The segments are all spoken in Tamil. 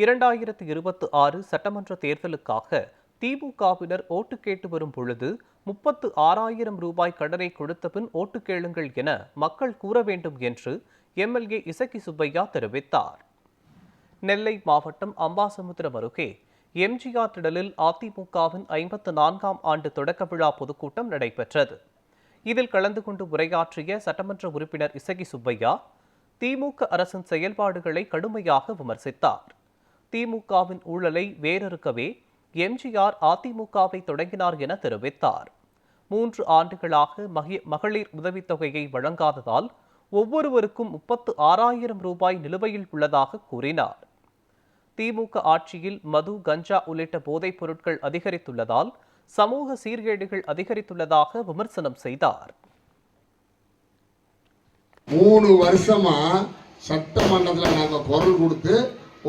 2026 சட்டமன்ற தேர்தலுக்காக திமுகவினர் ஓட்டு கேட்டு வரும் பொழுது 36,000 ரூபாய் கடனை கொடுத்த பின் ஓட்டு கேளுங்கள் என மக்கள் கூற வேண்டும் என்று எம்எல்ஏ இசக்கி சுப்பையா தெரிவித்தார். நெல்லை மாவட்டம் அம்பாசமுத்திரம் அருகே எம்ஜிஆர் திடலில் அதிமுகவின் 54ஆம் ஆண்டு தொடக்க விழா பொதுக்கூட்டம் நடைபெற்றது. இதில் கலந்து கொண்டு உரையாற்றிய சட்டமன்ற உறுப்பினர் இசக்கி சுப்பையா திமுக அரசின் செயல்பாடுகளை கடுமையாக விமர்சித்தார். திமுகவின் ஊழலை வேரறுக்கவே எம்ஜிஆர் அதிமுகவை தொடங்கினார் என தெரிவித்தார். 3 ஆண்டுகளாக மகளிர் உதவித்தொகையை வழங்காததால் ஒவ்வொருவருக்கும் 36,000 ரூபாய் நிலுவையில் உள்ளதாக கூறினார். திமுக ஆட்சியில் மது, கஞ்சா உள்ளிட்ட போதைப் பொருட்கள் அதிகரித்துள்ளதால் சமூக சீர்கேடுகள் அதிகரித்துள்ளதாக விமர்சனம் செய்தார். 3 வருஷமா சட்டமன்றத்தில் நாங்க குரல் கொடுத்து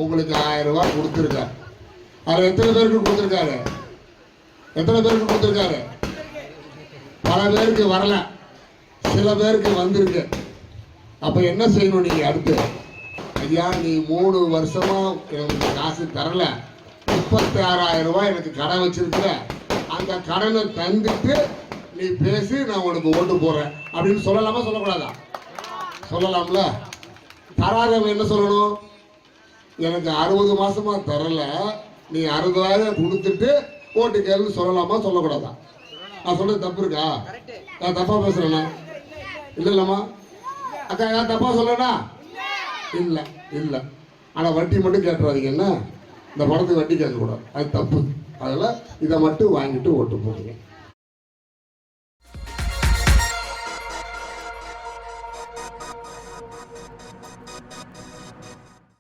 உங்களுக்கு 1000 ரூபாய் கொடுத்திருக்காரு. அவர் எத்தனை பேருக்கு கொடுத்திருக்காரு? பல பேருக்கு வரல, சில பேருக்கு வந்திருக்கு. அப்ப என்ன செய்யணும்? நீங்க அடுத்து, ஐயா நீ 3 வருஷமா எனக்கு காசு தரல, 36,000 ரூபாய் எனக்கு கடன் வச்சிருக்கிற, அந்த கடனை தந்துட்டு நீ பேசி நான் உனக்கு ஓட்டு போடுறேன் அப்படின்னு சொல்லலாமா சொல்லக்கூடாதா? சொல்லலாம்ல. தராதவங்க என்ன சொல்லணும்? எனக்கு 60 மாசமா தரல, நீ 60,000 கொடுத்துட்டு ஓட்டு கேள்வி சொல்லலாமா சொல்லக்கூடாதா? நான் சொல்றது தப்பு இருக்கா? நான் தப்பா பேசுறேன்னா? இல்லம்மா அக்கா, நான் தப்பா சொல்லனா? இல்ல. ஆனா வட்டி மட்டும் கேட்டுறாதீங்க. என்ன இந்த படத்துக்கு வட்டி கேட்கக்கூடாது, அது தப்பு. அதில் இதை மட்டும் வாங்கிட்டு ஓட்டு போடுங்க.